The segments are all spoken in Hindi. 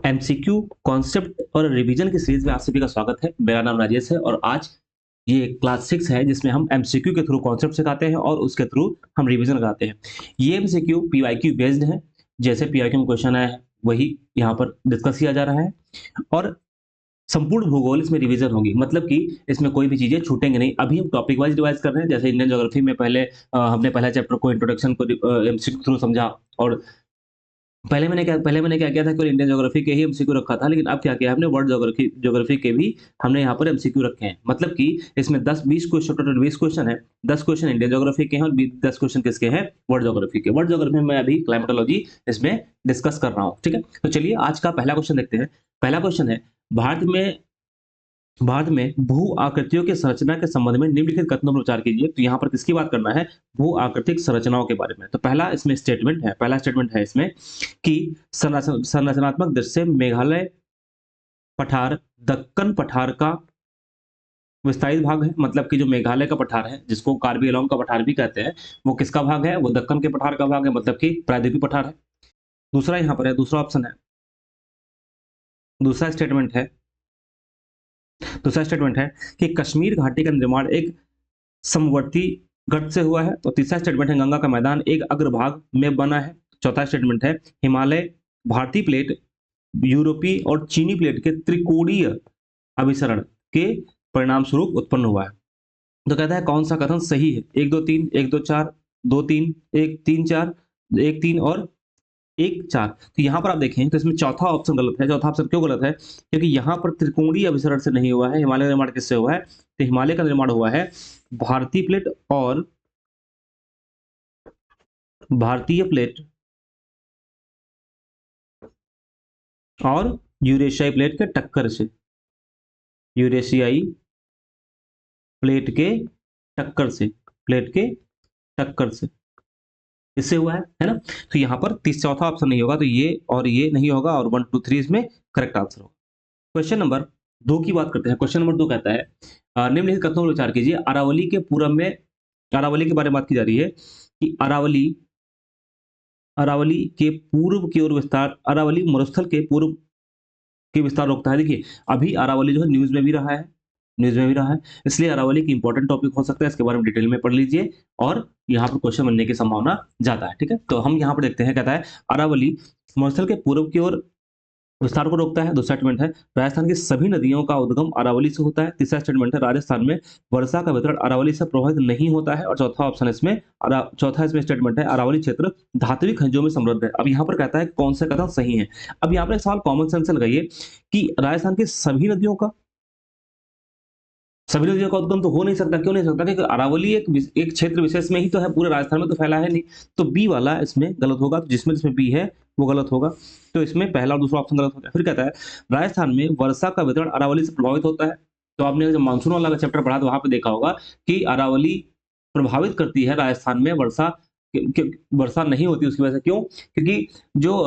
एमसीक्यू कॉन्सेप्ट और रिवीजन की सीरीज में आप सभी का स्वागत है। मेरा नाम राजेश है और आज ये क्लास 6 है जिसमें हम एमसीक्यू के थ्रू कॉन्सेप्ट सिखाते हैं और उसके थ्रू हम रिवीजन कराते हैं। ये एमसीक्यू पीवाईक्यू बेस्ड है। जैसे पीवाईक्यू में क्वेश्चन आया है वही यहाँ पर डिस्कस किया जा रहा है और संपूर्ण भूगोल इसमें रिवीजन होगी, मतलब कि इसमें कोई भी चीजें छूटेंगे नहीं। अभी हम टॉपिक वाइज रिवाइज कर रहे हैं। जैसे इंडियन ज्योग्राफी में पहले हमने पहला चैप्टर को इंट्रोडक्शन को एमसीक्यू थ्रू समझा और पहले मैंने क्या किया था कि इंडियन ज्योग्राफी के ही एमसीक्यू रखा था, लेकिन अब क्या किया हमने वर्ल्ड ज्योग्राफी ज्योग्राफी के भी हमने यहाँ पर एमसीक्यू रखे हैं। मतलब कि इसमें 10-20 क्वेश्चन, टोटल 20 क्वेश्चन है। 10 क्वेश्चन इंडियन ज्योग्राफी के हैं और 10 क्वेश्चन किसके हैं? वर्ल्ड ज्योग्राफी के। वर्ल्ड ज्योग्राफी में मैं अभी क्लाइमेटोलॉजी इसमें डिस्कस कर रहा हूँ। ठीक है, तो चलिए आज का पहला क्वेश्चन देखते हैं। पहला क्वेश्चन है, भारत में भू आकृतियों की संरचना के संबंध में निम्नलिखित कथनों पर विचार कीजिए। तो यहाँ पर किसकी बात करना है? भू आकृतिक संरचनाओं के बारे में। तो पहला स्टेटमेंट है इसमें कि संरचनात्मक दृष्टि से मेघालय पठार दक्कन पठार का विस्तारित भाग है। मतलब कि जो मेघालय का पठार है, जिसको कार्बी एंगोंग का पठार भी कहते हैं, वो किसका भाग है? वो दक्कन के पठार का भाग है, मतलब कि प्रायद्वीपीय पठार है। दूसरा यहाँ पर है, दूसरा ऑप्शन है, दूसरा स्टेटमेंट है दूसरा स्टेटमेंट है कि कश्मीर घाटी का निर्माण एक समवर्ती घट से हुआ है। तो तीसरा स्टेटमेंट है, गंगा का मैदान एक अग्रभाग में बना है। चौथा स्टेटमेंट है, हिमालय भारतीय प्लेट यूरोपीय और चीनी प्लेट के त्रिकोणीय अभिसरण के परिणाम स्वरूप उत्पन्न हुआ है। तो कहता है कौन सा कथन सही है? 1 2 3, 1 2 4, 2 3, 1 3 4, 1 3 और 1 4। तो यहाँ पर आप देखें तो इसमें चौथा ऑप्शन गलत है। चौथा ऑप्शन क्यों गलत है? क्योंकि यहाँ पर त्रिकोणीय अभिसरण से नहीं हुआ है। हिमालय का निर्माण किससे हुआ है? तो हिमालय का निर्माण हुआ है भारतीय प्लेट और भारतीय प्लेट और यूरेशियाई प्लेट के टक्कर से, यूरेशियाई प्लेट के टक्कर से, प्लेट के टक्कर से इससे हुआ है ना? तो यहाँ पर चौथा ऑप्शन नहीं होगा, तो ये और ये नहीं होगा और 1 2 3 इसमें करेक्ट आंसर होगा। क्वेश्चन नंबर 2 की बात करते हैं। क्वेश्चन नंबर 2 कहता है निम्नलिखित कथनों पर विचार कीजिए। अरावली के पूर्व में, अरावली के बारे में बात की जा रही है कि अरावली अरावली के पूर्व की ओर विस्तार, अरावली मरुस्थल के पूर्व की विस्तार रोकता है। देखिए अभी अरावली जो है न्यूज में भी रहा है, इसलिए अरावली की इंपॉर्टेंट टॉपिक हो सकता है। इसके बारे में डिटेल में पढ़ लीजिए और यहाँ पर क्वेश्चन बनने की संभावना ज्यादा है। ठीक है, तो हम यहाँ पर देखते हैं। कहता है अरावली मरुस्थल के पूर्व की ओर विस्तार को रोकता है। दूसरा स्टेटमेंट है, राजस्थान की सभी नदियों का उद्गम अरावली से होता है। तीसरा स्टेटमेंट है, राजस्थान में वर्षा का वितरण अरावली से प्रभावित नहीं होता है। और चौथा इसमें स्टेटमेंट है, अरावली क्षेत्र धात्विक खनिजों में समृद्ध है। अब यहाँ पर कहता है कौन सा कथन सही है। अब यहाँ पर एक सवाल कॉमन सेंस से लगाइए कि राजस्थान की सभी नदियों का उद्गम तो हो नहीं सकता। क्यों नहीं सकता? क्योंकि अरावली एक क्षेत्र विशेष में ही तो है, पूरे राजस्थान में तो फैला है नहीं। तो बी वाला इसमें गलत होगा। तो जिसमें बी है वो गलत होगा। तो इसमें पहला और दूसरा ऑप्शन गलत होता है। फिर कहता है राजस्थान में वर्षा का वितरण अरावली से प्रभावित होता है। तो आपने जब मानसून वाला चैप्टर पढ़ा तो वहां पे देखा होगा कि अरावली प्रभावित करती है राजस्थान में वर्षा, वर्षा नहीं होती उसकी वजह से। क्यों? क्योंकि जो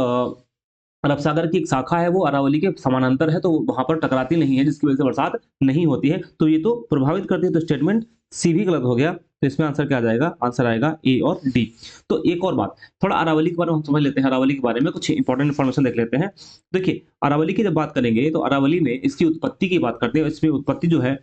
अरब सागर की एक शाखा है वो अरावली के समानांतर है, तो वहां पर टकराती नहीं है, जिसकी वजह से बरसात नहीं होती है। तो ये तो प्रभावित करती है। तो स्टेटमेंट सी भी गलत हो गया। तो इसमें आंसर क्या आ जाएगा? आंसर आएगा ए और डी। तो एक और बात, थोड़ा अरावली के बारे में हम समझ लेते हैं। अरावली के बारे में कुछ इंपॉर्टेंट इन्फॉर्मेशन देख लेते हैं। देखिए अरावली की जब बात करेंगे तो अरावली में इसकी उत्पत्ति की बात करते हैं। इसमें उत्पत्ति जो है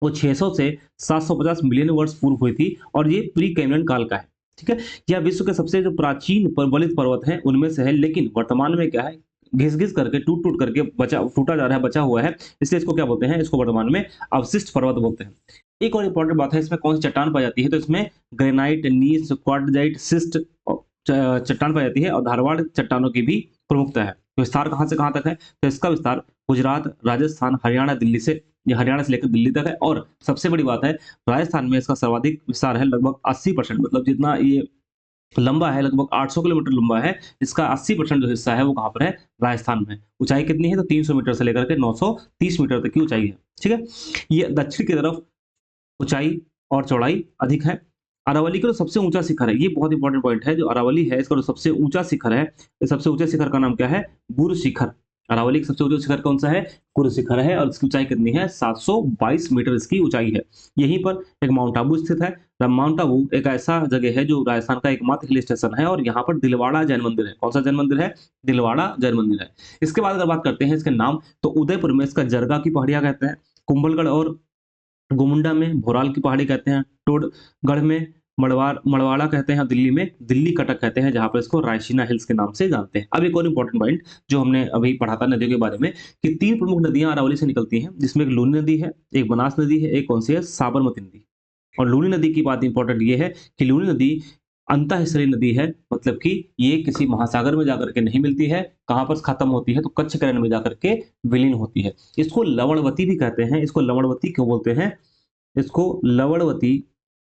वो 600 से 750 मिलियन वर्ष पूर्व हुई थी और ये प्री कैम्ब्रियन काल का है। ठीक है, यह विश्व के सबसे जो प्राचीन वलित पर्वत हैं उनमें से है, लेकिन वर्तमान में क्या है, घिस घिस करके टूट करके टूटा जा रहा है, बचा हुआ है। इसलिए इसको क्या बोलते हैं? इसको वर्तमान में अवशिष्ट पर्वत बोलते हैं। एक और इंपॉर्टेंट बात है, इसमें कौन सी चट्टान पाई जाती है? तो इसमें ग्रेनाइट, नीस, क्वार्टजाइट, सिस्ट चट्टान पाई जाती है और धारवाड़ चट्टानों की भी प्रमुखता है। तो विस्तार कहां से कहां तक है? तो इसका विस्तार गुजरात, राजस्थान, हरियाणा, दिल्ली से, ये हरियाणा से लेकर दिल्ली तक है। और सबसे बड़ी बात है, राजस्थान में इसका सर्वाधिक विस्तार है, लगभग 80%। मतलब जितना ये लंबा है, लगभग 800 किलोमीटर लंबा है, इसका 80% जो हिस्सा है वो कहां पर है? राजस्थान में। ऊंचाई कितनी है? तो 300 मीटर से लेकर के 930 मीटर तक की ऊंचाई है। ठीक है, ये दक्षिण की तरफ ऊंचाई और चौड़ाई अधिक है। अरावली का जो सबसे ऊंचा शिखर है, ये बहुत इंपॉर्टेंट पॉइंट है, जो अरावली है इसका जो सबसे ऊंचा शिखर है, इस सबसे ऊंचे शिखर का नाम क्या है? बुर शिखर। अरावली का सबसे ऊंचा शिखर कौन सा है? कुरु शिखर है, और इसकी ऊंचाई कितनी है? 722 मीटर इसकी ऊंचाई है। यहीं पर एक माउंट आबू स्थित है। माउंट आबू एक ऐसा जगह है जो राजस्थान का एकमात्र हिल स्टेशन है, और यहाँ पर दिलवाड़ा जैन मंदिर है। कौन सा जैन मंदिर है? दिलवाड़ा जैन मंदिर है। इसके बाद अगर बात करते हैं इसके नाम, तो उदयपुर में इसका जरगा की पहाड़ियां कहते हैं, कुंभलगढ़ और गोमुंडा में भोराल की पहाड़ी कहते हैं, टोडगढ़ में मड़वाड़ा कहते हैं, दिल्ली में दिल्ली कटक कहते हैं, जहां पर इसको रायसीना हिल्स के नाम से जानते हैं। अब एक और इंपॉर्टेंट पॉइंट जो हमने अभी पढ़ा था नदियों के बारे में, कि 3 प्रमुख नदियां अरावली से निकलती हैं, जिसमें एक लूनी नदी है, एक बनास नदी है, एक कौन सी है? साबरमती नदी। और लूनी नदी की बात इंपॉर्टेंट ये है कि लूनी नदी अंतःस्रावी नदी है, मतलब कि ये किसी महासागर में जाकर के नहीं मिलती है। कहां पर खत्म होती है? तो कच्छ करण में जाकर के विलीन होती है। इसको लवणवती भी कहते हैं। इसको लवणवती क्यों बोलते हैं? इसको लवणवती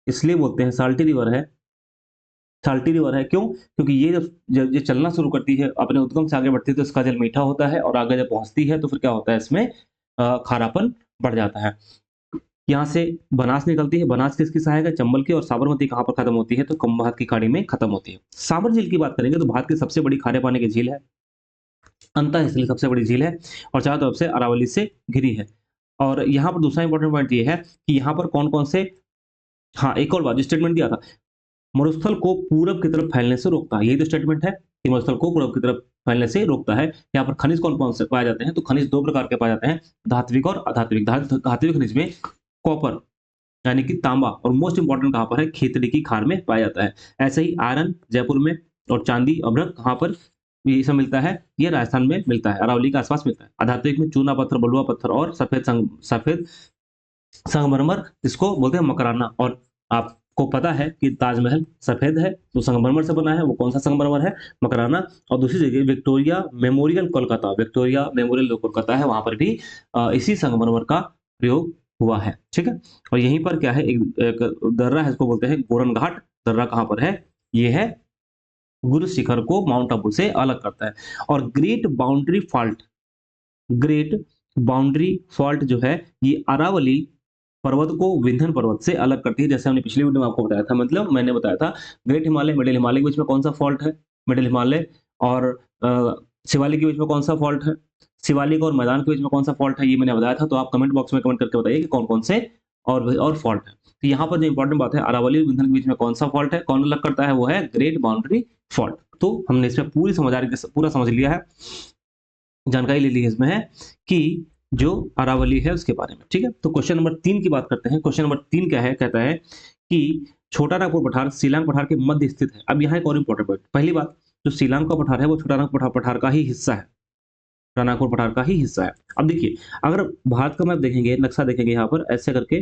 इसलिए बोलते हैं, साल्टी रिवर है, साल्टी रिवर है क्यों? क्योंकि ये जब ये चलना शुरू करती है, अपने उद्गम से आगे बढ़ती है, तो इसका जल मीठा होता है, और आगे जब पहुंचती है तो फिर क्या होता है? इसमें खारापन बढ़ जाता है। यहाँ से बनास निकलती है। बनास किसकी सहायक है? चंबल की। और साबरमती कहाँ पर खत्म होती है? तो भारत की खाड़ी में खत्म होती है। साबर झील की बात करेंगे तो भारत की सबसे बड़ी खारे पानी की झील है, अंतः इसलिए सबसे बड़ी झील है, और चारों तरफ से अरावली से घिरी है। और यहाँ पर दूसरा इंपॉर्टेंट पॉइंट ये है कि यहाँ पर कौन कौन से, हाँ एक और बात जो स्टेटमेंट दिया था, मरुस्थल को पूरब की तरफ फैलने से रोकता है। यही तो स्टेटमेंट है कि मरुस्थल को पूरब की तरफ फैलने से रोकता है। यहाँ पर खनिज कौन कौन से पाए जाते हैं? तो खनिज 2 प्रकार के पाए जाते हैं, धात्विक और अधात्विक। धात्विक खनिज में कॉपर यानी कि तांबा, और मोस्ट इंपॉर्टेंट कहां पर है? खेतड़ी की खार में पाया जाता है। ऐसे ही आयरन जयपुर में, और चांदी अभ्रक कहां पर ये सब मिलता है? ये राजस्थान में मिलता है, अरावली के आसपास मिलता है। अधात्विक में चूना पत्थर, बलुआ पत्थर और सफेद संगमरमर, इसको बोलते हैं मकराना। और आपको पता है कि ताजमहल सफेद है तो संगमरमर से बना है, वो कौन सा संगमरमर है? मकराना। और दूसरी जगह Victoria memorial Kolkata, Victoria memorial जो कोलकाता है, वहां पर भी इसी संगमरमर का प्रयोग हुआ है। ठीक है। और यहीं पर क्या है? एक दर्रा है, इसको बोलते हैं गोरन घाट। दर्रा कहां पर है? ये है गुरु शिखर को माउंट आबू से अलग करता है। और ग्रेट बाउंड्री फॉल्ट जो है, ये अरावली पर्वत को विंध्य पर्वत से अलग करती है। जैसे हमने पिछली वीडियो में आपको बताया था, मतलब मैंने बताया था, ग्रेट हिमालय मिडिल हिमालय के बीच में कौन सा फॉल्ट है? मिडिल हिमालय। और शिवालिक के बीच में कौन सा फॉल्ट है? शिवालिक। और मैदान के बीच में कौन सा फॉल्ट है? ये मैंने बताया था। तो आप कमेंट बॉक्स में कमेंट करके बताइए कि कौन कौन से और फॉल्ट है। तो यहाँ पर जो इंपॉर्टेंट बात है, अरावली और विंध्य के बीच में कौन सा फॉल्ट है, कौन अलग करता है? वो है ग्रेट बाउंड्री फॉल्ट। तो हमने इसमें पूरा समझ लिया है, जानकारी ले ली है इसमें, है कि जो अरावली है उसके बारे में। ठीक है। तो क्वेश्चन नंबर 3 की बात करते हैं। क्वेश्चन नंबर 3 क्या है? कहता है कि छोटा नागपुर पठार शिलांग पठार के मध्य स्थित है। अब यहाँ एक और इंपॉर्टेंट पॉइंट, पहली बात, जो शिलांग का पठार है वो छोटा नागपुर पठार का ही हिस्सा है, छोटा नागपुर पठार का ही हिस्सा है। अब देखिए, अगर भारत का मैप देखेंगे, नक्शा देखेंगे यहाँ पर ऐसे करके,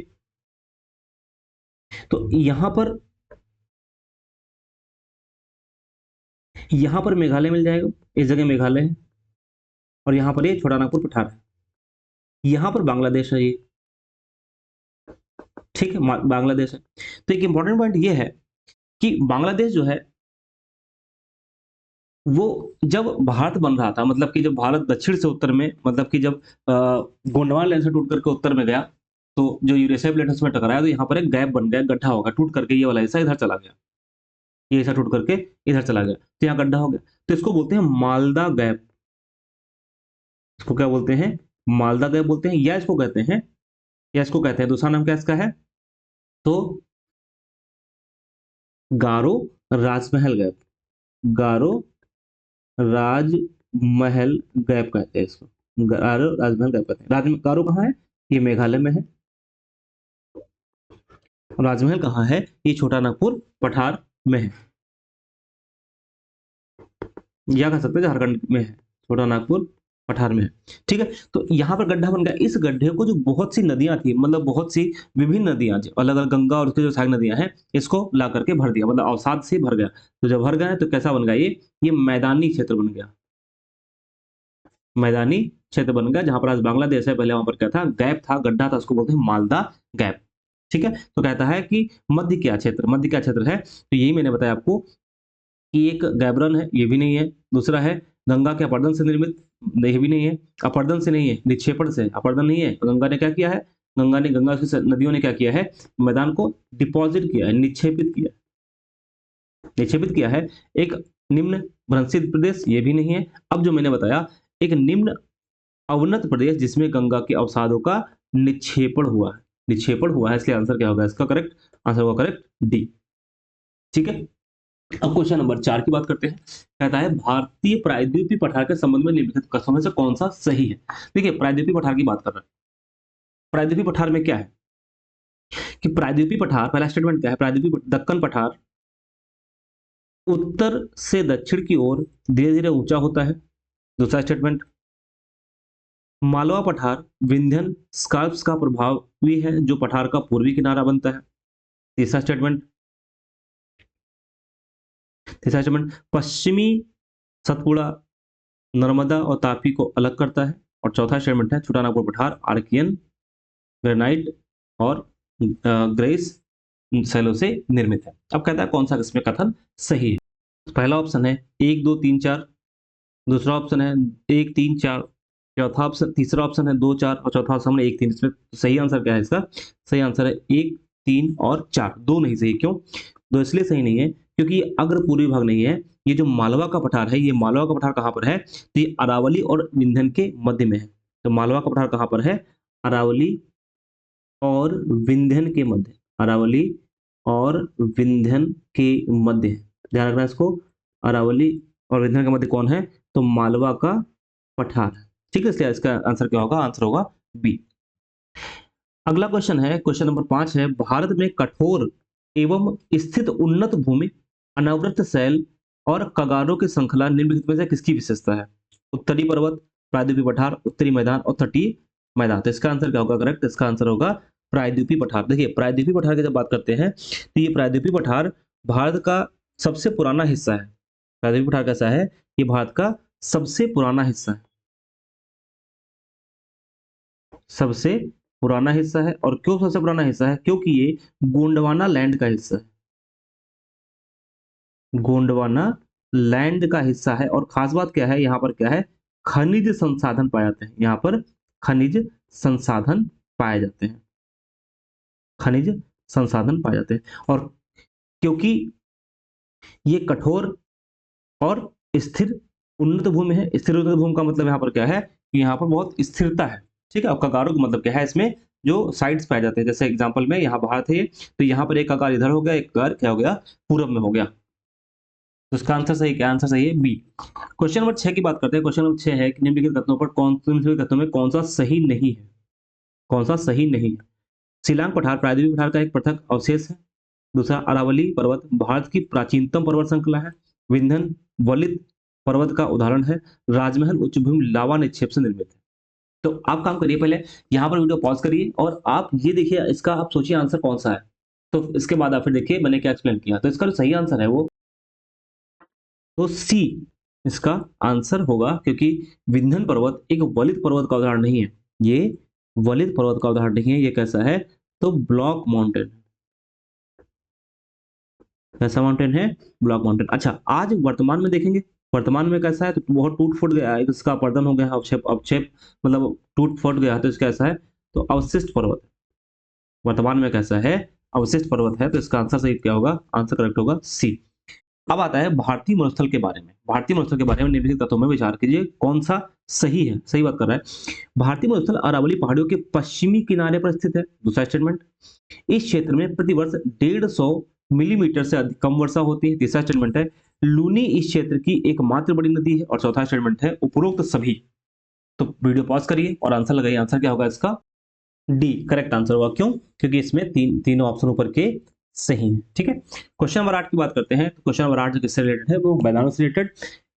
तो यहाँ पर मेघालय मिल जाएगा, इस जगह मेघालय है, और यहाँ पर ये छोटा नागपुर पठार है। यहाँ पर बांग्लादेश है ये, ठीक है, बांग्लादेश है। तो एक इंपॉर्टेंट पॉइंट ये है कि बांग्लादेश जो है वो जब भारत बन रहा था, मतलब कि जब भारत दक्षिण से उत्तर में, मतलब कि जब गोंडवाना लाइन से टूट करके उत्तर में गया, तो जो यूरेशिया प्लेट उसमें टकराया, तो यहाँ पर एक गैप बन गया, गड्ढा होगा, टूट करके ये वाला हिस्सा इधर चला गया, ये हिस्सा टूट करके इधर चला गया, तो यहाँ गड्ढा हो गया। तो इसको बोलते हैं मालदा गैप। इसको क्या बोलते हैं? मालदा गैप बोलते हैं, या इसको कहते हैं, दूसरा नाम क्या इसका है? तो गारो राजमहल गैप, गारो राजमहल गैप कहते हैं इसको, गारो राजमहल गैप कहते हैं। गारो कहाँ है? ये मेघालय में है। और राजमहल कहाँ है? ये छोटा नागपुर पठार में है, या कह सकते हैं झारखंड में है, छोटा नागपुर पठार में है। ठीक है। तो यहाँ पर गड्ढा बन गया। इस गड्ढे को जो बहुत सी नदियां थी, मतलब बहुत सी विभिन्न नदियां, अलग अलग गंगा और उसके जो सहायक नदियां हैं, इसको ला करके भर दिया, मतलब अवसाद से भर गया। तो जब भर गया तो कैसा बन गया? ये मैदानी क्षेत्र बन गया, मैदानी क्षेत्र बन गया। जहां पर आज बांग्लादेश है, पहले वहां पर क्या था? गैप था, गड्ढा था, उसको बोलते हैं मालदा गैप। ठीक है। तो कहता है कि मध्य क्या क्षेत्र है? तो यही मैंने बताया आपको कि एक गैबरन है, ये भी नहीं है। दूसरा है गंगा के अपर्दन से निर्मित, ये भी नहीं है। अपर्दन से नहीं है, निक्षेपण से, अपर्दन नहीं है। तो गंगा ने क्या किया है? गंगा की नदियों ने क्या किया है? मैदान को डिपॉजिट किया है, निक्षेपित किया है। एक निम्न भ्रंशित प्रदेश, ये भी नहीं है। अब जो मैंने बताया, एक निम्न अवनत प्रदेश जिसमें गंगा के अवसादों का निक्षेपण हुआ है, इसलिए आंसर क्या होगा इसका? करेक्ट आंसर होगा करेक्ट डी। ठीक है, अब क्वेश्चन नंबर 4 की बात करते हैं। कहता है भारतीय प्रायद्वीपीय पठार के संबंध में निम्नलिखित कथनों में से कौन सा सही है? देखिए, प्रायद्वीपीय पठार की बात कर रहे हैं। प्रायद्वीपीय पठार में क्या है कि प्रायद्वीपीय पठार, पहला स्टेटमेंट क्या है? प्रायद्वीपीय दक्कन पठार उत्तर से दक्षिण की ओर धीरे धीरे ऊंचा होता है। दूसरा स्टेटमेंट, मालवा पठार विंध्यन स्कार्प्स का प्रभावी है जो पठार का पूर्वी किनारा बनता है। तीसरा स्टेटमेंट, पश्चिमी सतपुड़ा नर्मदा और तापी को अलग करता है। और चौथा स्टेटमेंट है, छोटानागपुर पठार आर्कियन ग्रेनाइट और ग्रेस शैलों से निर्मित है। अब कहता है कौन सा इसमें कथन सही है? पहला ऑप्शन है 1 2 3 4, दूसरा ऑप्शन है 1 3 4, चौथा ऑप्शन, तीसरा ऑप्शन है 2 4 और चौथा ऑप्शन है 1 3। इसमें सही आंसर क्या है इसका? सही आंसर है 1 3 और 4। दो नहीं सही, क्यों? दो इसलिए सही नहीं है क्योंकि ये अग्र पूर्वी भाग नहीं है। ये जो मालवा का पठार है, ये मालवा का पठार कहाँ पर है? तो ये अरावली और विंध्यन के मध्य में है। तो मालवा का पठार कहाँ पर है? अरावली और विंध्यन के मध्य, अरावली और विंध्यन के मध्य है। ध्यान रखना इसको, अरावली और विंध्यन के मध्य कौन है? तो मालवा का पठार। ठीक है, इसलिए इसका आंसर क्या होगा? आंसर होगा बी। अगला क्वेश्चन है, क्वेश्चन नंबर 5 है, भारत में कठोर एवं स्थित उन्नत भूमि, अनावृत शैल और कगारों की श्रृंखला निम्नलिखित में से किसकी विशेषता है? उत्तरी पर्वत, प्रायद्वीपीय पठार, उत्तरी मैदान और तटीय मैदान। तो इसका आंसर क्या होगा? करेक्ट, इसका आंसर होगा प्रायद्वीपीय पठार। देखिए, प्रायद्वीपीय पठार की जब बात करते हैं तो ये प्रायद्वीपीय पठार भारत का सबसे पुराना हिस्सा है। प्रायद्वीपीय पठार कैसा है? ये भारत का सबसे पुराना हिस्सा है, सबसे पुराना हिस्सा है। और क्यों सबसे पुराना हिस्सा है? क्योंकि ये गोंडवाना लैंड का हिस्सा है, गोंडवाना लैंड का हिस्सा है। और खास बात क्या है, यहाँ पर क्या है? खनिज संसाधन पाए जाते हैं। यहाँ पर खनिज संसाधन पाए जाते हैं, खनिज संसाधन पाए जाते हैं। और क्योंकि ये कठोर और स्थिर उन्नत भूमि है, स्थिर उन्नत भूमि का मतलब यहाँ पर क्या है कि यहाँ पर बहुत स्थिरता है। ठीक है, और कगारों का मतलब क्या है? इसमें जो साइड्स पाए जाते हैं, जैसे एग्जांपल में यहाँ भारत है तो यहाँ पर एक कगार इधर हो गया, एक कगार क्या हो गया? पूरब में हो गया। तो इसका आंसर सही, क्या आंसर सही है? बी। क्वेश्चन नंबर 6 की बात करते हैं। क्वेश्चन नंबर 6 है कि निम्नलिखित कथनों पर निम्नलिखित कथनों में कौन सा सही नहीं है? कौन सा सही नहीं है? शिलांग पठार प्रायद्वीपीय पठार का एक पृथक अवशेष है। दूसरा, अरावली पर्वत भारत की प्राचीनतम पर्वत श्रृंखला है। विंध्यन वलित पर्वत का उदाहरण है। राजमहल उच्च भूमि लावा निक्षेप से निर्मित है। तो आप काम करिए, पहले यहाँ पर वीडियो पॉज करिए और आप ये देखिए, इसका आप सोचिए आंसर कौन सा है। तो इसके बाद आप फिर देखिए मैंने क्या एक्सप्लेन किया। तो इसका जो सही आंसर है वो तो सी इसका आंसर होगा, क्योंकि विंध्यन पर्वत एक वलित पर्वत का उदाहरण नहीं है। ये वलित पर्वत का उदाहरण नहीं है। ये कैसा है? तो ब्लॉक माउंटेन। कैसा माउंटेन है? Block mountain. अच्छा, आज वर्तमान में देखेंगे, वर्तमान में कैसा है? तो बहुत टूट फूट गया है, इसका पर्दन हो गया है, अवक्षेप अवक्षेप मतलब टूट फूट गया है। तो इसका कैसा है? तो अवशिष्ट पर्वत। वर्तमान में कैसा है? अवशिष्ट पर्वत है। तो इसका आंसर सही क्या होगा? आंसर करेक्ट होगा सी। अब आता है भारतीय मरुस्थल के बारे में। भारतीय मरुस्थल के बारे में निम्नलिखित तथ्यों में विचार कीजिए, कौन सा सही है? सही बात कर रहा है। भारतीय मरुस्थल अरावली पहाड़ियों के पश्चिमी किनारे पर स्थित है। दूसरा स्टेटमेंट, इस क्षेत्र में प्रतिवर्ष 150 मिलीमीटर से अधिक कम वर्षा होती है। तीसरा स्टेटमेंट है, लूनी इस क्षेत्र की एकमात्र बड़ी नदी है। और चौथा स्टेटमेंट है, उपरोक्त सभी। तो वीडियो पॉज करिए और आंसर लगाइए। आंसर क्या होगा इसका? डी करेक्ट आंसर होगा। क्यों? क्योंकि इसमें तीनों ऑप्शन ऊपर के सही है। ठीक है, क्वेश्चन नंबर 8 की बात करते हैं। तो क्वेश्चन नंबर 8 जो किससे रिलेटेड है? वो मैदानों से रिलेटेड।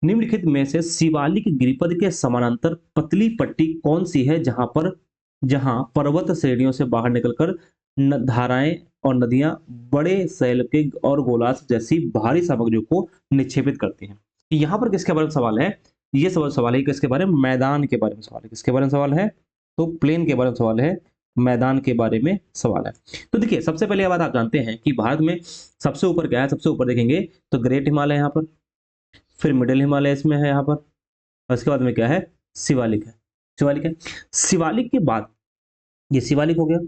निम्नलिखित में से शिवालिक गिरिपद के समानांतर पतली पट्टी कौन सी है जहां पर्वत श्रेणियों से बाहर निकलकर धाराएं और नदियां बड़े शैल के और गोलार्ध जैसी भारी सामग्रियों को निक्षेपित करती हैं? यहाँ पर किसके बारे में सवाल है? ये सवाल है किसके बारे में? मैदान के बारे में सवाल है। किसके बारे में सवाल है? तो प्लेन के बारे में सवाल है, मैदान के बारे में सवाल है। तो देखिए, सबसे पहले बात आप जानते हैं कि भारत में सबसे ऊपर क्या है? सबसे ऊपर देखेंगे तो ग्रेट हिमालय यहाँ पर, फिर मिडिल हिमालय इसमें है यहाँ पर, और इसके बाद में क्या है? शिवालिक है। शिवालिक है। शिवालिक के बाद ये शिवालिक हो गया,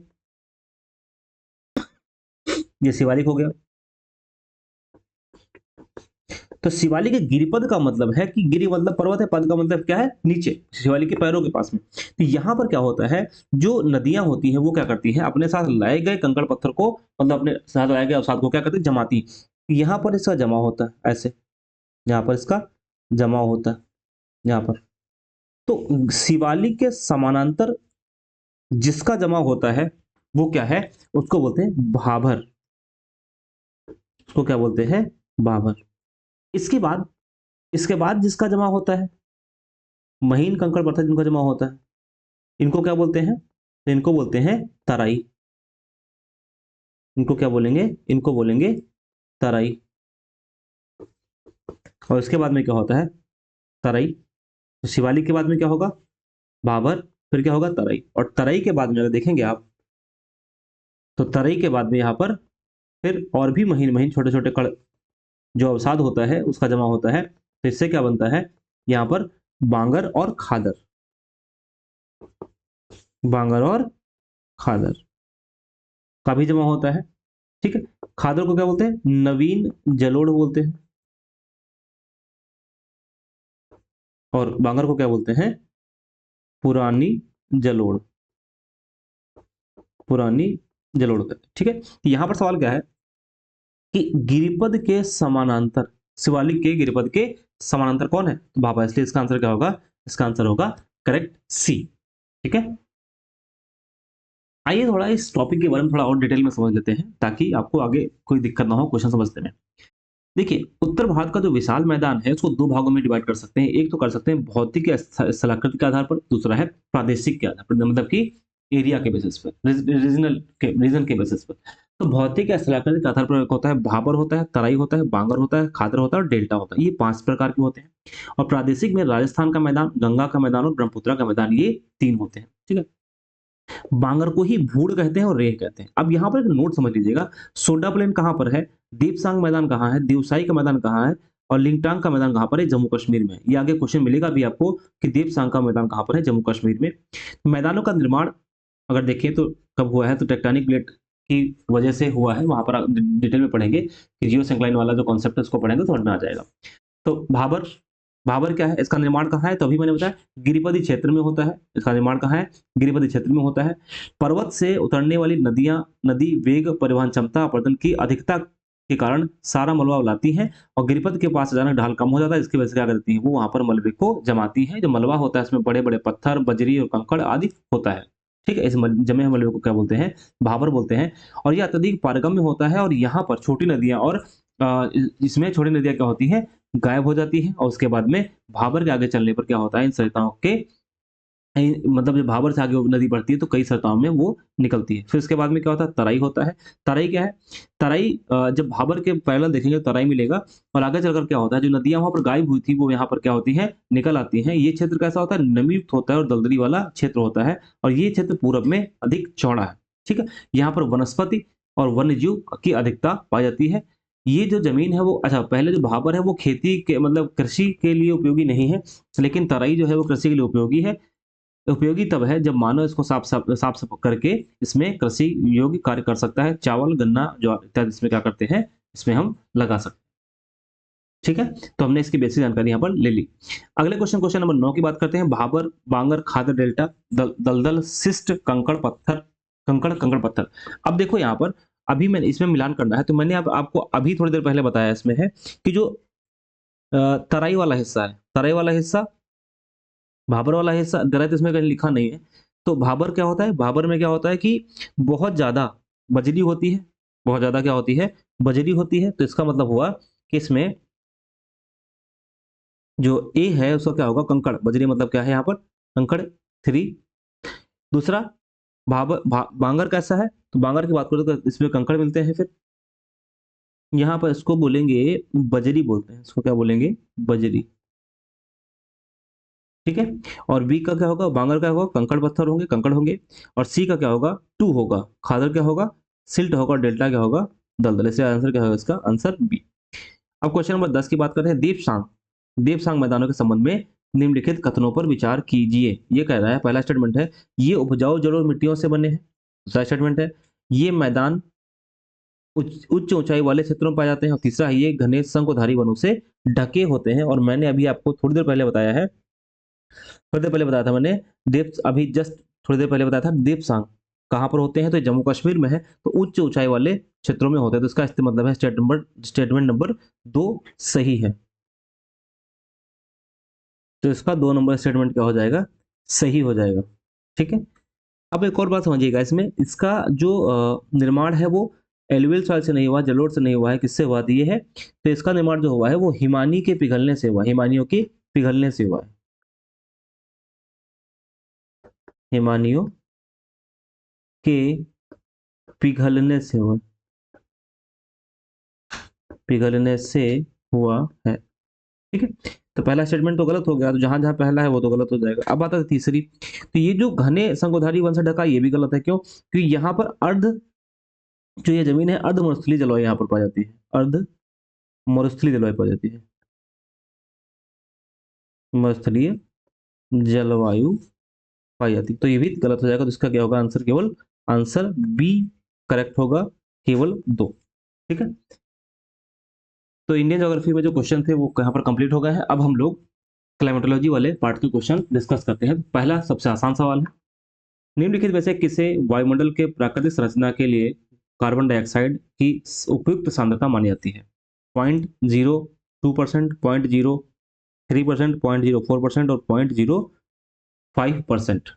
ये शिवालिक हो गया। तो शिवालिक के गिरिपद का मतलब है कि गिरि मतलब पर्वत है, पद का मतलब क्या है नीचे, शिवालिक के पैरों के पास में। तो यहाँ पर क्या होता है, जो नदियां होती हैं वो क्या करती हैं, अपने साथ लाए गए कंकड़ पत्थर को, मतलब अपने साथ लाए गए अवसाद को क्या करती है, जमाती हैं। यहाँ पर इसका जमा होता है ऐसे, यहाँ पर इसका जमा होता है यहाँ पर। तो शिवालिक के समानांतर जिसका जमा होता है वो क्या है, उसको बोलते हैं भाभर, उसको क्या बोलते हैं, भाभर। इसके बाद, इसके बाद जिसका जमा होता है, महीन कंकड़ पत्थर जिनका जमा होता है, इनको क्या बोलते हैं, तो इनको बोलते हैं तराई। इनको क्या बोलेंगे, इनको बोलेंगे तराई। और इसके बाद में क्या होता है, तराई। तो शिवालिक के बाद में क्या होगा, भाभर, फिर क्या होगा, तराई। और तराई के बाद में अगर देखेंगे आप, तो तराई के बाद में यहाँ पर फिर और भी महीन महीन छोटे छोटे कण जो अवसाद होता है उसका जमा होता है। तो इससे क्या बनता है, यहाँ पर बांगर और खादर, बांगर और खादर का भी जमा होता है। ठीक है, खादर को क्या बोलते हैं, नवीन जलोढ़ बोलते हैं। और बांगर को क्या बोलते हैं, पुरानी जलोढ़, पुरानी जलोढ़ कहते हैं। ठीक है, तो यहां पर सवाल क्या है कि गिरिपद के समानांतर, शिवालिक के गिरिपद के समानांतर कौन है, तो भाभा। इसलिए इसका आंसर क्या होगा, इसका आंसर होगा करेक्ट सी। ठीक है, आइए थोड़ा इस टॉपिक के बारे में थोड़ा और डिटेल में समझ लेते हैं, ताकि आपको आगे कोई दिक्कत ना हो क्वेश्चन समझने में। देखिए, उत्तर भारत का जो विशाल मैदान है उसको दो भागों में डिवाइड कर सकते हैं। एक तो कर सकते हैं भौतिक या स्थलाकृति के आधार पर, दूसरा है प्रादेशिक के आधार पर, मतलब कि एरिया के बेसिस पर, रीजनल के, रीजन के बेसिस पर। तो भौतिक या स्थलाकृति के आधार पर होता है भाबर होता है, तराई होता है, बांगर होता है, खादर होता है और डेल्टा होता है। ये 5 प्रकार के होते हैं। और प्रादेशिक में राजस्थान का मैदान, गंगा का मैदान और ब्रह्मपुत्र का मैदान, ये 3 होते हैं। ठीक है, बांगर को ही भूड़ कहते हैं और रेह कहते हैं। अब यहाँ पर एक नोट समझ लीजिएगा, सोडा प्लेन कहाँ पर है, दीपसांग मैदान कहाँ है, दिवसाई का मैदान कहाँ है, और लिंगटांग का मैदान कहाँ पर है, जम्मू कश्मीर में। ये आगे क्वेश्चन मिलेगा भी आपको कि दीपसांग का मैदान कहाँ पर है, जम्मू कश्मीर में। मैदानों का निर्माण अगर देखें तो कब हुआ है, तो टेक्टोनिक प्लेट की वजह से हुआ है। वहां पर आप डिटेल में पढ़ेंगे कि जियो सिंक्लाइन वाला जो कॉन्सेप्ट है उसको पढ़ेंगे तो समझ में आ जाएगा। तो भाबर, भाबर क्या है, इसका निर्माण कहाँ है, तो अभी मैंने बताया गिरिपदी क्षेत्र में होता है। इसका निर्माण कहाँ है, गिरिपदी क्षेत्र में होता है। पर्वत से उतरने वाली नदियां, नदी वेग, परिवहन क्षमता, अपरदन की अधिकता के कारण सारा मलबा लाती हैं, और गिरिपद के पास अचानक ढाल कम हो जाता है। इसकी वजह से क्या करती है, वो वहां पर मलबे को जमाती है। जो मलबा होता है इसमें बड़े बड़े पत्थर, बजरी और कंकड़ आदि होता है। ठीक है, इस जमे हुए मलबे को क्या बोलते हैं, भाबर बोलते हैं। और यह अत्यधिक पारगम्य होता है, और यहाँ पर छोटी नदियां और इसमें छोटी नदियां क्या होती हैं, गायब हो जाती है। और उसके बाद में भाबर के आगे चलने पर क्या होता है, इन सरिताओं के मतलब जब भाबर से आगे वो नदी बढ़ती है तो कई सरिताओं में वो निकलती है। फिर उसके बाद में क्या होता है, तराई होता है। तराई क्या है, तराई जब भाबर के पैरेलल देखेंगे तो तराई मिलेगा। और आगे चलकर क्या होता है, जो नदियां वहां पर गायब हुई थी वो यहाँ पर क्या होती है, निकल आती हैं। ये क्षेत्र कैसा होता है, नमीयुक्त होता है और दलदली वाला क्षेत्र होता है। और ये क्षेत्र पूरब में अधिक चौड़ा है। ठीक है, यहाँ पर वनस्पति और वन्य जीव की अधिकता पाई जाती है। ये जो जमीन है वो, अच्छा पहले जो भाबर है वो खेती के मतलब कृषि के लिए उपयोगी नहीं है, लेकिन तराई जो है वो कृषि के लिए उपयोगी है। उपयोगी तब है जब मानव इसको साफ करके इसमें कृषि योग्य कार्य कर सकता है। चावल, गन्ना, ज्वार इत्यादि इसमें क्या करते हैं, इसमें हम लगा सकते हैं। ठीक है, तो हमने इसकी बेसिक जानकारी यहाँ पर ले ली। अगले क्वेश्चन, क्वेश्चन नंबर 9 की बात करते हैं। भाबर, बांगर, खादर, डेल्टा, दलदल, शिस्ट, कंकड़ पत्थर, कंकड़ कंकड़ पत्थर। अब देखो यहाँ पर, अभी मैंने इसमें मिलान करना है, तो मैंने आपको अभी थोड़ी देर पहले बताया इसमें है कि जो तराई वाला हिस्सा है, तराई वाला हिस्सा, भाबर वाला हिस्सा, दरअसल इसमें कहीं लिखा नहीं है। तो भाबर क्या होता है, भाबर में क्या होता है कि बहुत ज्यादा बजरी होती है, बहुत ज्यादा क्या होती है, बजरी होती है। तो इसका मतलब हुआ कि इसमें जो ए है उसका क्या होगा, कंकड़। बजरी मतलब क्या है यहाँ पर, कंकड़ 3। दूसरा बांगर कैसा है, तो बांगर की बात करें तो इसमें कंकड़ मिलते हैं। फिर यहाँ पर इसको बोलेंगे बजरी बोलते हैं, इसको क्या बोलेंगे, बजरी। ठीक है, और बी का क्या होगा, बांगर का होगा, कंकड़ पत्थर होंगे, कंकड़ होंगे। और सी का क्या होगा, 2 होगा, खादर क्या होगा, सिल्ट होगा, डेल्टा क्या होगा, दलदल। इसका आंसर क्या होगा, इसका आंसर बी। अब क्वेश्चन नंबर 10 की बात करते हैं। दीपसांग, दीपसांग मैदानों के संबंध में निम्नलिखित कथनों पर विचार कीजिए। ये कह रहा है, पहला स्टेटमेंट है, ये उपजाऊ जलोढ़ मिट्टियों से बने हैं। दूसरा स्टेटमेंट है, ये मैदान उच्च ऊंचाई वाले क्षेत्रों में पाए जाते हैं, और तीसरा है ये घने शंकुधारी वनों से ढके होते हैं। और मैंने अभी आपको थोड़ी देर पहले बताया है, थोड़ी देर पहले बताया था मैंने, अभी जस्ट थोड़ी देर पहले बताया था देवसांग कहाँ पर होते हैं, तो जम्मू कश्मीर में है, तो उच्च ऊंचाई वाले क्षेत्रों में होते हैं। तो इसका मतलब है स्टेटमेंट नंबर 2 सही है। तो इसका 2 नंबर स्टेटमेंट क्या हो जाएगा, सही हो जाएगा। ठीक है। अब एक और बात समझिएगा इसमें, इसका जो निर्माण है वो एलुवियल सॉइल से नहीं हुआ, जलोढ़ से नहीं हुआ है, किससे हुआ ये है, तो इसका निर्माण जो हुआ है वो हिमानी के पिघलने से हुआ, हिमानियों के पिघलने से हुआ है, हिमानियों के पिघलने से हुआ, पिघलने से हुआ है। ठीक है। तो पहला स्टेटमेंट तो गलत हो गया, तो जहां जहां पहला है वो तो गलत हो जाएगा। अब आता है तीसरी, तो ये जो घने शंकुधारी वन से ढका, ये भी गलत है। क्यों? क्योंकि यहाँ पर अर्ध, जो ये जमीन है अर्ध मरुस्थलीय जलवायु यहाँ पर पाई जाती है, अर्ध मरुस्थलीय जलवायु पाई जाती है, मरुस्थलीय जलवायु पाई जाती है। तो ये भी गलत हो जाएगा। तो इसका क्या होगा आंसर, केवल आंसर बी करेक्ट होगा, केवल 2। ठीक है। तो इंडियन ज्योग्राफी में जो क्वेश्चन थे वो यहाँ पर कंप्लीट हो गए हैं। अब हम लोग क्लाइमेटोलॉजी वाले पार्ट के क्वेश्चन डिस्कस करते हैं। पहला सबसे आसान सवाल है, निम्नलिखित में से किसे वायुमंडल के प्राकृतिक संरचना के लिए कार्बन डाइऑक्साइड की उपयुक्त सांद्रता मानी जाती है? 0.02%, 0.03%, 0.04% और 0.05%।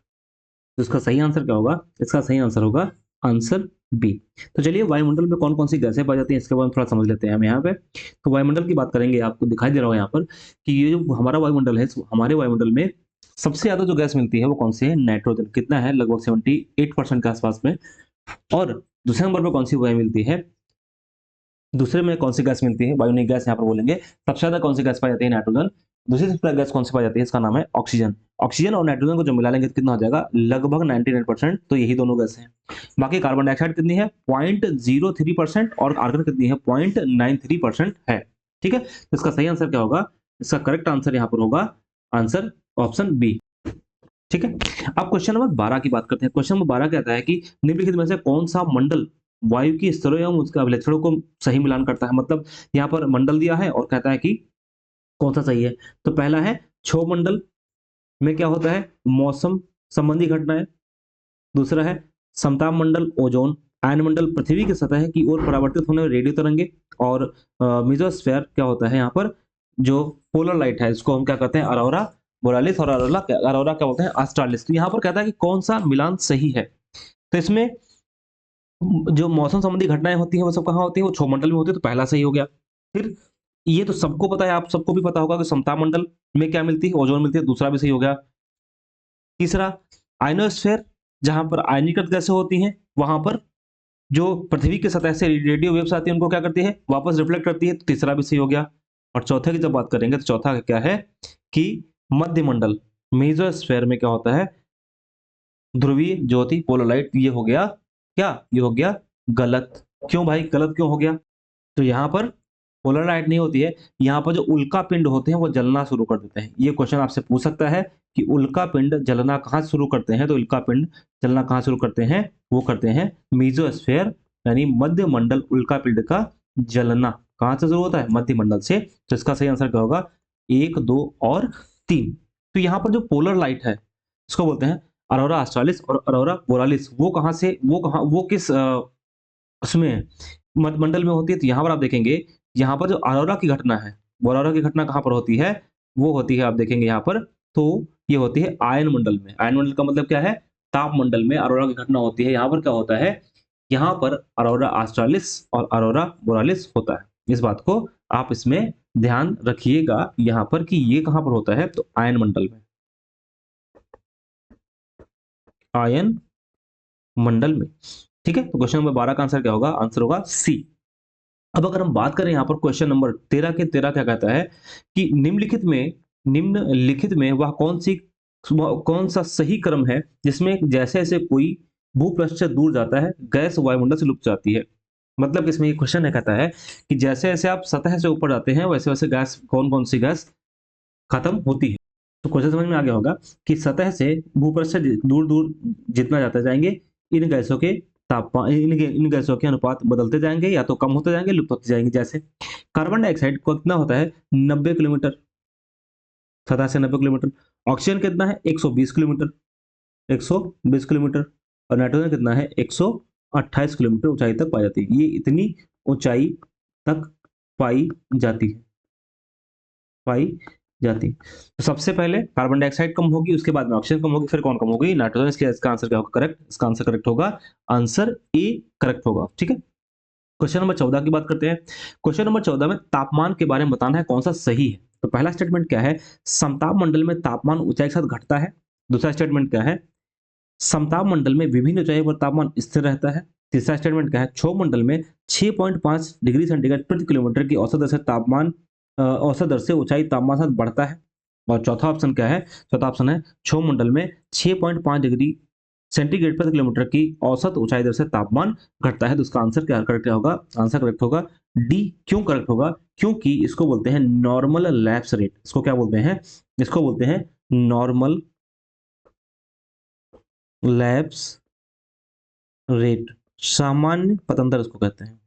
तो इसका सही आंसर क्या होगा? इसका सही आंसर होगा आंसर बी। तो चलिए वायुमंडल में कौन कौन सी गैसें पाई जाती हैं इसके बारे में थोड़ा समझ लेते हैं हम यहाँ पे। तो वायुमंडल की बात करेंगे, आपको दिखाई दे रहा होगा यहाँ पर कि ये जो हमारा वायुमंडल है, हमारे वायुमंडल में सबसे ज्यादा जो गैस मिलती है वो कौन सी है? नाइट्रोजन। कितना है? लगभग 78% के आसपास में। और दूसरे नंबर पर कौन सी वायु मिलती है? दूसरे में कौन सी गैस मिलती है? वायुनिक गैस यहाँ पर बोलेंगे। सबसे ज्यादा कौन सी गैस पाई जाती है? नाइट्रोजन। दूसरी सबसे ज्यादा गैस कौन सी पाई जाती है? इसका नाम है ऑक्सीजन। ऑक्सीजन और नाइट्रोजन को जब मिला लेंगे तो कितना हो जाएगा? लगभग 99%। तो यही दोनों गैस हैं। बाकी कार्बन डाइऑक्साइड कितनी है? 0.03%, और आर्गन कितनी है? 0.93% है। ठीक है। तो इसका सही आंसर क्या होगा? इसका करेक्ट आंसर यहाँ पर होगा आंसर ऑप्शन बी। ठीक है। अब क्वेश्चन नंबर 12 की बात करते हैं। क्वेश्चन नंबर 12 कहता है कि निम्नलिखित में से कौन सा मंडल वायु की स्तरों एवं उसके अभिलक्षणों को सही मिलान करता है? मतलब यहाँ पर मंडल दिया है और कहता है कि कौन सा सही है। तो पहला है क्षोभ मंडल, में क्या होता है? मौसम संबंधी घटनाएं। दूसरा है समताप मंडल, ओजोन। आयन मंडल, पृथ्वी की सतह की ओर परावर्तित होने वाले रेडियो तरंगे। और मेसोस्फेयर क्या होता है यहाँ पर? जो पोलर लाइट है इसको हम क्या कहते हैं? अरोरा बोरालिस, और अरोरा क्या बोलते हैं? ऑस्ट्रालिस। तो यहाँ पर कहता है कि कौन सा मिलान सही है। तो इसमें जो मौसम संबंधी घटनाएं होती हैं वो सब कहाँ होती है? वो क्षोभ मंडल में होती है। तो पहला सही हो गया। फिर ये तो सबको पता है, आप सबको भी पता होगा कि समताप मंडल में क्या मिलती है? ओजोन मिलती है। दूसरा भी सही हो गया। तीसरा आयनोस्फेयर, जहां पर आयनीकृत गैसें होती हैं, वहां पर जो पृथ्वी की सतह से रेडियो वेव्स आती है उनको क्या करती है? वापस रिफ्लेक्ट करती है। तो तीसरा भी सही हो गया। और चौथे की जब बात करेंगे तो चौथा क्या है कि मध्य मंडल, मेसोस्फेयर में क्या होता है? ध्रुवीय ज्योति, पोलर लाइट। ये हो गया क्या? ये हो गया गलत। क्यों भाई गलत क्यों हो गया? तो यहाँ पर पोलर लाइट नहीं होती है, यहाँ पर जो उल्का पिंड होते हैं वो जलना शुरू कर देते हैं। ये क्वेश्चन आपसे पूछ सकता है कि उल्का पिंड जलना कहाँ शुरू करते हैं? तो उल्का पिंड जलना कहाँ शुरू करते हैं? वो करते हैं मीजोस्फेयर, यानी मध्य मंडल। उल्का पिंड का जलना कहाँ से शुरू होता है? मध्य मंडल से। तो इसका सही आंसर क्या होगा? 1, 2 और 3। तो यहाँ पर जो पोलर लाइट है इसको बोलते हैं अरोरा ऑस्ट्रालिस और अरोरा बोरालिस। वो कहाँ से, वो किस उसमें मंडल में होती है? तो यहाँ पर आप देखेंगे, यहाँ पर जो अरोरा की घटना है, वो अरोरा की घटना कहाँ पर होती है? वो होती है, आप देखेंगे यहाँ पर, तो ये होती है आयन मंडल में। आयन मंडल का मतलब क्या है? ताप मंडल में अरोरा की घटना होती है। यहाँ पर क्या होता है? यहाँ पर अरोरा ऑस्ट्रालिस और अरोरा बोरालिस होता है। इस बात को आप इसमें ध्यान रखिएगा यहाँ पर कि ये कहाँ पर होता है? तो आयन मंडल में, आयन मंडल में। ठीक है। तो क्वेश्चन नंबर 12 का आंसर क्या होगा? आंसर होगा सी। अब अगर हम बात करें यहाँ पर क्वेश्चन नंबर 13 के, 13 क्या कहता है कि निम्नलिखित में वह कौन सा सही क्रम है जिसमें जैसे जैसे कोई भूपृष्ठ से दूर जाता है गैस वायुमंडल से लुप्त जाती है? मतलब इसमें ये क्वेश्चन है, कहता है कि जैसे जैसे आप सतह से ऊपर जाते हैं वैसे वैसे गैस, कौन कौन सी गैस खत्म होती है? तो क्वेश्चन समझ में आ गया होगा कि सतह से भूपृष्ठ से दूर दूर जितना जाते जाएंगे इन गैसों के तापमान, इन गैसों के अनुपात बदलते जाएंगे, या तो कम होते जाएंगे, लुप्त होते जाएंगे। जैसे कार्बन डाइऑक्साइड को कितना होता है 90 किलोमीटर, सतह से 90 किलोमीटर। ऑक्सीजन कितना है 120 किलोमीटर, 120 किलोमीटर। और नाइट्रोजन कितना है 128 किलोमीटर ऊंचाई तक पाई जाती है। ये इतनी ऊंचाई तक पाई जाती है, पाई जाती। तो सबसे पहले कार्बन डाइऑक्साइड कम होगी, उसके बाद में ऑक्सीजन कम होगी, फिर कौन कम होगी, नाइट्रोजन। इसका आंसर क्या होगा, करेक्ट, इसका आंसर करेक्ट होगा, आंसर ए करेक्ट होगा। ठीक है, क्वेश्चन नंबर 14 की बात करते हैं। क्वेश्चन नंबर 14 में तापमान के बारे में बताना है कौन सा सही है। तो पहला स्टेटमेंट क्या है, समताप मंडल में तापमान ऊंचाई के साथ घटता है। दूसरा स्टेटमेंट क्या है, समताप मंडल में विभिन्न ऊंचाई पर तापमान स्थिर रहता है। तीसरा स्टेटमेंट क्या है, क्षोभ मंडल में 6.5 डिग्री सेंटीग्रेड प्रति किलोमीटर की औसत दर से तापमान औसत दर से ऊंचाई तापमान साथ बढ़ता है। और चौथा ऑप्शन क्या है, चौथा ऑप्शन है क्षोभ मंडल में 6.5 डिग्री सेंटीग्रेड प्रति किलोमीटर की औसत ऊंचाई दर से तापमान घटता है। तो इसका आंसर क्या करेक्ट होगा, आंसर करेक्ट होगा डी। क्यों करेक्ट होगा, क्योंकि इसको बोलते हैं नॉर्मल लैप्स रेट। इसको क्या बोलते हैं, इसको बोलते हैं नॉर्मल लैप्स रेट, सामान्य पतन दर इसको कहते हैं,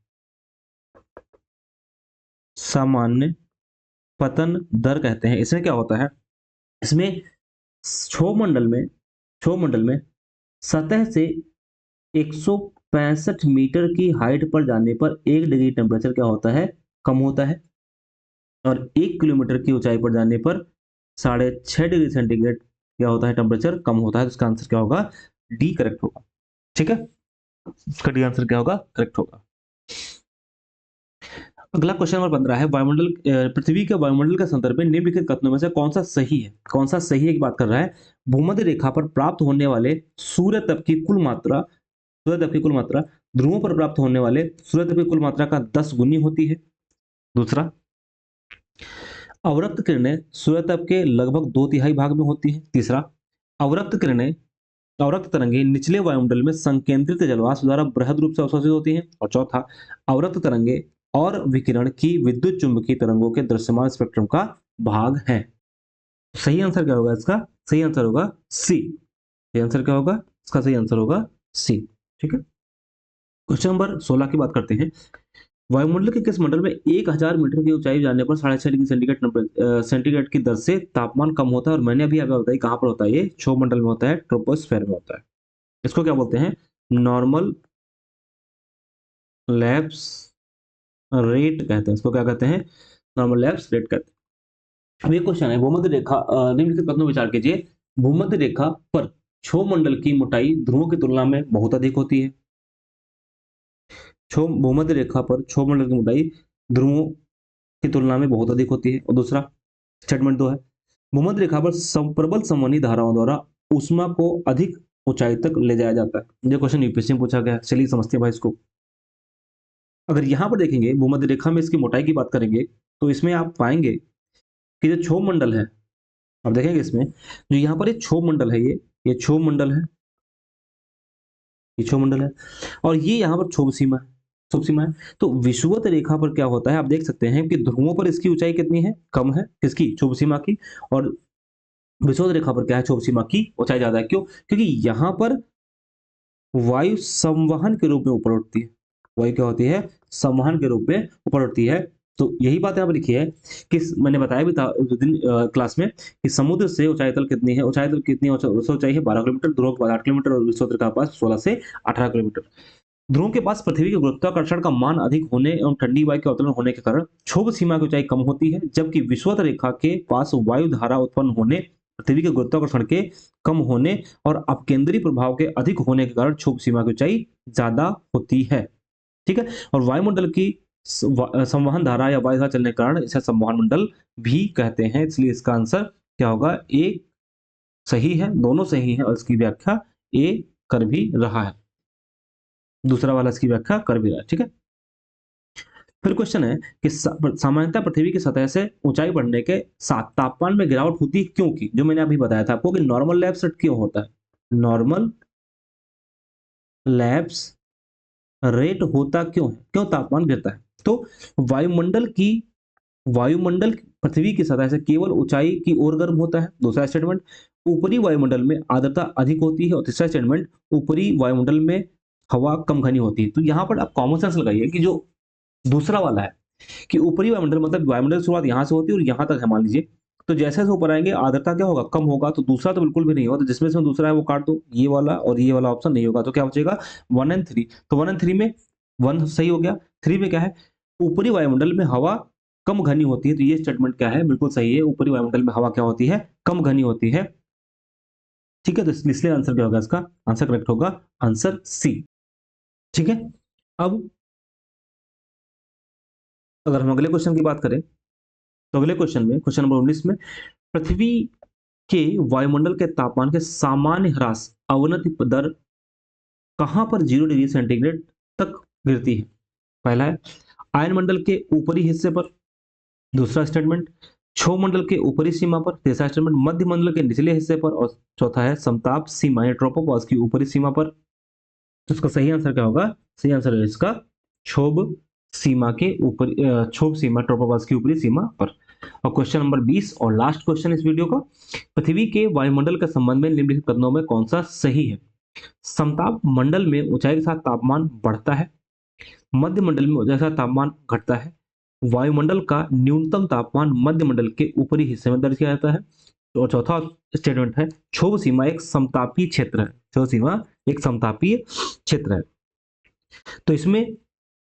सामान्य पतन दर कहते हैं। इसमें क्या होता है, इसमें क्षोभ मंडल में सतह से 165 मीटर की हाइट पर जाने पर 1 डिग्री टेम्परेचर क्या होता है, कम होता है। और 1 किलोमीटर की ऊंचाई पर जाने पर 6.5 डिग्री सेंटीग्रेड क्या होता है, टेम्परेचर कम होता है। तो इसका आंसर क्या होगा, डी करेक्ट होगा। ठीक है, इसका डी आंसर क्या होगा, करेक्ट होगा। अगला क्वेश्चन नंबर 15 है, वायुमंडल पृथ्वी के वायुमंडल के संदर्भ में निम्नलिखित कथनों में से कौन सा सही है, कौन सा सही है की बात कर रहा है। भूमध्य रेखा पर प्राप्त होने वाले सूर्य तप की कुल मात्रा, सूर्य तप की कुल मात्रा ध्रुवों पर प्राप्त होने वाले सूर्य तप की कुल मात्रा का 10 गुनी होती है। दूसरा, अवरक्त किरणें सूर्य तप के लगभग 2/3 भाग में होती है। तीसरा, अवरक्त किरणें, अवरक्त तरंगें निचले वायुमंडल में संकेंद्रित जलवाष्प द्वारा बृहद रूप से अवशोषित होती हैं। और चौथा, अवरक्त तरंगें और विकिरण की विद्युत चुंबकीय तरंगों के दृश्यमान स्पेक्ट्रम का भाग है। सही आंसर क्या होगा इसका, सही आंसर होगा सी। सही आंसर क्या होगा, इसका सही आंसर होगा सी। ठीक है, क्वेश्चन नंबर 16 की बात करते हैं। वायुमंडल के किस मंडल में 1000 मीटर की ऊंचाई जाने पर 6.5 डिग्री सेंटीग्रेड की दर से तापमान कम होता है। और मैंने अभी आपको बताया कहां पर होता है, ये क्षोभ मंडल में होता है, ट्रोपोस्फेयर में होता है। इसको क्या बोलते हैं, नॉर्मल लैप्स रेट कहते हैं। इसको क्या कहते हैं, नॉर्मल लैप्स रेट कहते हैं। अब ये क्वेश्चन है, भूमध्य रेखा, निम्नलिखित कथनों विचार कीजिए। भूमध्य रेखा पर क्षोभ मंडल की मोटाई ध्रुवों की तुलना में बहुत अधिक होती है। भूमध्य रेखा पर क्षोभ मंडल की मोटाई ध्रुवों की तुलना में बहुत अधिक होती है। और दूसरा स्टेटमेंट 2 है, भूमध्य रेखा पर प्रबल संवहनी धाराओं द्वारा ऊष्मा को अधिक ऊंचाई तक ले जाया जाता है। ये क्वेश्चन यूपीएससी में पूछा गया, चलिए समझते हैं भाई इसको। अगर यहां पर देखेंगे भूमध्य रेखा में इसकी मोटाई की बात करेंगे, तो इसमें आप पाएंगे कि जो क्षोभ मंडल है, आप देखेंगे इसमें जो यहाँ पर एक क्षोभ मंडल है, ये क्षोभ मंडल है, ये क्षोभ मंडल है। और ये यहाँ पर क्षोभ सीमा है, क्षोभ सीमा है। तो विषुवत रेखा पर क्या होता है, आप देख सकते हैं कि ध्रुवों पर इसकी ऊंचाई कितनी है, कम है, किसकी, क्षोभ सीमा की। और विषुवत रेखा पर क्या है, क्षोभ सीमा की ऊंचाई ज्यादा है। क्यों, क्योंकि यहाँ पर वायु संवहन के रूप में ऊपर उठती है। वायु क्या होती है, संवहन के रूप में ऊपर उठती है। तो यही बात यहाँ पर लिखी है कि मैंने बताया भी था उस दिन क्लास में कि समुद्र से ऊंचाई तल कितनी है, ऊंचाई तल कितनी ऊंचाई है 12 किलोमीटर, ध्रुव के पास 8 किलोमीटर और विषुवत रेखा के पास 16 से 18 किलोमीटर। ध्रुव के पास पृथ्वी के गुरुत्वाकर्षण का मान अधिक होने एवं ठंडी वायु के अवतरण होने के कारण क्षोभ सीमा की ऊंचाई कम होती है, जबकि विषुवत रेखा के पास वायु धारा उत्पन्न होने, पृथ्वी के गुरुत्वाकर्षण के कम होने और अपकेंद्री प्रभाव के अधिक होने के कारण क्षोभ सीमा की ऊंचाई ज्यादा होती है। ठीक है, और वायुमंडल की संवहन धारा या वायु धारा चलने के कारण इसे संवहन मंडल भी कहते हैं। इसलिए इसका आंसर क्या होगा, ए सही है, दोनों सही है और इसकी व्याख्या ए कर भी रहा है, दूसरा वाला इसकी व्याख्या कर भी रहा है। ठीक है, फिर क्वेश्चन है कि सामान्यतः पृथ्वी की सतह से ऊंचाई बढ़ने के साथ तापमान में गिरावट होती है क्योंकि, जो मैंने अभी बताया था आपको कि नॉर्मल लैप्स रेट क्यों होता है, नॉर्मल लैप्स रेट होता क्यों है, क्यों तापमान गिरता है। तो वायुमंडल पृथ्वी की सतह से केवल ऊंचाई की ओर गर्म होता है। दूसरा स्टेटमेंट, ऊपरी वायुमंडल में आर्द्रता अधिक होती है। और तीसरा स्टेटमेंट, ऊपरी वायुमंडल में हवा कम घनी होती है। तो यहाँ पर आप कॉमन सेंस लगाइए कि जो दूसरा वाला है कि ऊपरी वायुमंडल मतलब वायुमंडल की शुरुआत यहाँ से होती है और यहाँ तक है मान लीजिए, तो जैसे जैसे ऊपर आएंगे आर्द्रता क्या होगा, कम होगा। तो दूसरा तो बिल्कुल भी नहीं होगा, तो जिसमें से दूसरा है वो काट दो, ये वाला और ये वाला ऑप्शन नहीं होगा। तो क्या बचेगा 1 एंड 3। तो 1 एंड 3 में 1 सही हो गया, 3 में क्या है, ऊपरी वायुमंडल में हवा कम घनी होती है। तो ये स्टेटमेंट क्या है, बिल्कुल सही है, ऊपरी वायुमंडल में हवा क्या होती है, कम घनी होती है। ठीक है, तो इसलिए आंसर क्या होगा, इसका आंसर करेक्ट होगा आंसर सी। ठीक है, अब अगर हम अगले क्वेश्चन की बात करें, तो अगले क्वेश्चन में, क्वेश्चन नंबर 19 में, पृथ्वी के वायुमंडल के तापमान के सामान्य ह्रास अवनति दर कहां पर 0 डिग्री सेंटीग्रेड तक गिरती है। पहला है आयनमंडल के ऊपरी हिस्से पर, दूसरा स्टेटमेंट क्षोभमंडल के ऊपरी सीमा पर, तीसरा स्टेटमेंट मध्य मंडल के निचले हिस्से पर, और चौथा है समताप सीमा या ट्रोपोपॉज की ऊपरी सीमा पर। तो इसका सही आंसर क्या होगा, सही आंसर है इसका क्षोभ सीमा के ऊपर, क्षोभ सीमा ट्रोपोपॉज की ऊपरी सीमा पर। और क्वेश्चन नंबर 20 और लास्ट क्वेश्चन इस वीडियो का, पृथ्वी के वायुमंडल के संबंध में निम्नलिखित कथनों में कौन सा सही है। समताप मंडल में ऊंचाई के साथ तापमान बढ़ता है, मध्य मंडल में ऊंचाई के साथ तापमान घटता है, वायुमंडल का न्यूनतम तापमान मध्य मंडल के ऊपरी हिस्से में दर्ज किया जाता है। और चौथा स्टेटमेंट है क्षोभ सीमा एक समतापीय क्षेत्र है, क्षोभ सीमा एक समतापीय क्षेत्र है। तो इसमें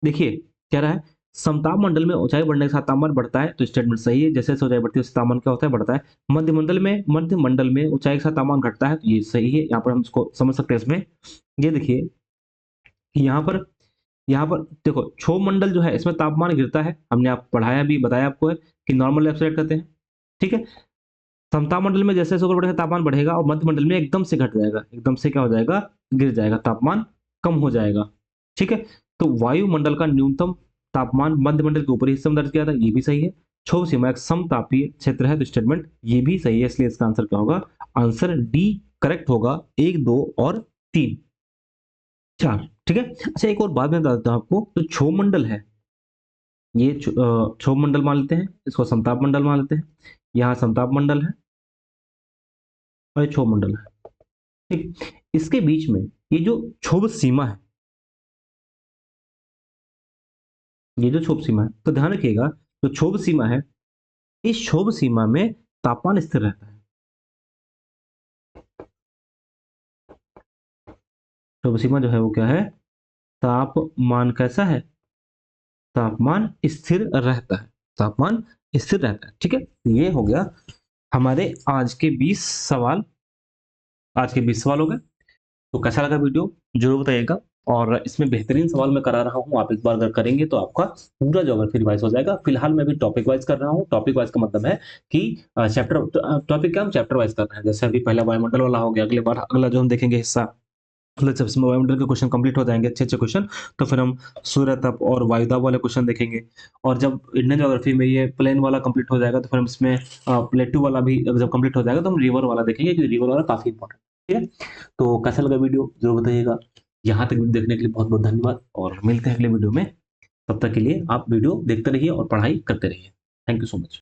देखिए क्या रहा है, समताप मंडल में ऊंचाई बढ़ने के साथ तापमान बढ़ता है, तो स्टेटमेंट सही है, जैसे जैसे ऊंचाई बढ़ती है उससे तापमान क्या होता है, बढ़ता है। मध्य मंडल में ऊंचाई के साथ तापमान घटता है, तो ये सही है, यहाँ पर हम इसको समझ सकते हैं। इसमें ये देखिए कि यहाँ पर देखो क्षोभ मंडल जो है इसमें तापमान गिरता है, हमने आप पढ़ाया भी, बताया आपको है कि नॉर्मल एब्सोल्यूट करते हैं। ठीक है, समताप मंडल में जैसे जैसे ऊपर बढ़ेगा तापमान बढ़ेगा, और मध्य मंडल में एकदम से घट जाएगा, एकदम से क्या हो जाएगा, गिर जाएगा, तापमान कम हो जाएगा। ठीक है, तो वायुमंडल का न्यूनतम तापमान मध्य मंडल के ऊपरी हिस्से में दर्ज किया था, ये भी सही है। क्षोभ सीमा एक समतापीय क्षेत्र है, तो स्टेटमेंट ये भी सही है, इसलिए इसका आंसर क्या होगा, आंसर डी करेक्ट होगा, 1, 2 और 3, 4। ठीक है, अच्छा एक और बात मैं बता देता हूं आपको, तो क्षोभ मंडल है, ये क्षोभ मंडल मान लेते हैं, इसको समताप मंडल मान लेते हैं, यहाँ समताप मंडल है और ये क्षोभ मंडल है। ठीक, इसके बीच में ये जो क्षोभ सीमा है, ये जो क्षोभ सीमा है, तो ध्यान रखिएगा, जो क्षोभ सीमा है, इस क्षोभ सीमा में तापमान स्थिर रहता है। क्षोभ सीमा जो है वो क्या है, तापमान कैसा है, तापमान स्थिर रहता है, तापमान स्थिर रहता है। ठीक है, ये हो गया हमारे आज के 20 सवाल, आज के 20 सवाल हो गए। तो कैसा लगा वीडियो जरूर बताइएगा, और इसमें बेहतरीन सवाल मैं करा रहा हूँ, आप इस बार अगर करेंगे तो आपका पूरा ज्योग्राफी रिवाइज हो जाएगा। फिलहाल मैं भी टॉपिक वाइज कर रहा हूँ, टॉपिक वाइज का मतलब है कि चैप्टर, टॉपिक क्या हम चैप्टर वाइज कर रहे हैं। जैसे अभी पहला वायुमंडल वाला हो गया, अगले बार अगला जो हम देखेंगे हिस्सा, मतलब जब इसमें वायुमंडल के क्वेश्चन कंप्लीट हो जाएंगे, अच्छे अच्छे क्वेश्चन, तो फिर हम सूर्य तप और वायुदाब वाले क्वेश्चन देखेंगे। और जब इंडियन ज्योग्राफी में ये प्लेन वाला कंप्लीट हो जाएगा, तो फिर हम इसमें प्लेटू वाला भी जब कंप्लीट हो जाएगा, तो हम रिवर वाला देखेंगे, क्योंकि रिवर वाला काफी इंपॉर्टेंट है। ठीक है, तो कैसा लगा वीडियो जरूर बताइएगा। यहाँ तक वीडियो देखने के लिए बहुत बहुत धन्यवाद, और मिलते हैं अगले वीडियो में। तब तक के लिए आप वीडियो देखते रहिए और पढ़ाई करते रहिए। Thank you so much.